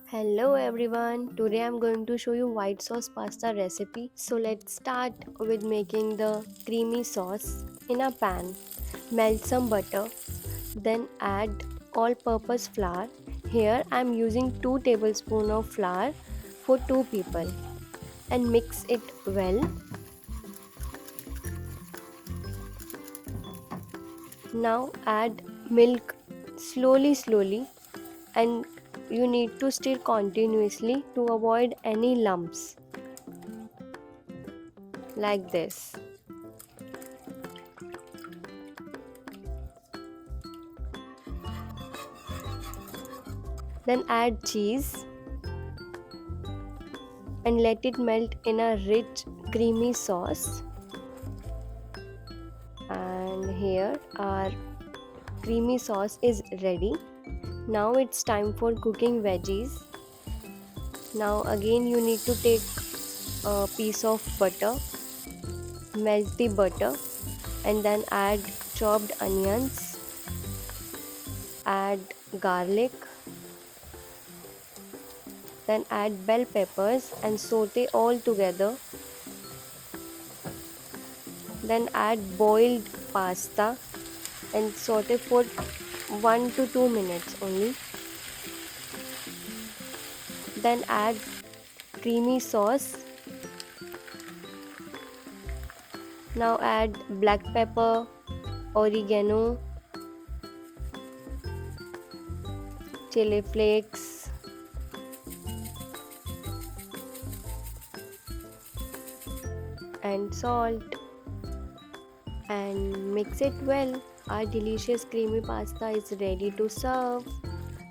Hello everyone, today I'm going to show you white sauce pasta recipe. So let's start with making the creamy sauce. In a pan, melt some butter, then add all-purpose flour. Here I'm using 2 tablespoons of flour for 2 people and mix it well. Now add milk slowly and you need to stir continuously to avoid any lumps like this. Then add cheese and let it melt in a rich creamy sauce. And here our creamy sauce is ready. Now it's time for cooking veggies. Now again you need to take a piece of butter, melt the butter and then add chopped onions, add garlic, then add bell peppers and saute all together. Then add boiled pasta and saute for 1 to 2 minutes only. Then add creamy sauce. Now add black pepper, oregano, chili flakes, and salt and mix it well. Our delicious creamy pasta is ready to serve.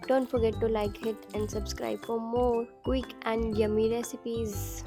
Don't forget to like it and subscribe for more quick and yummy recipes.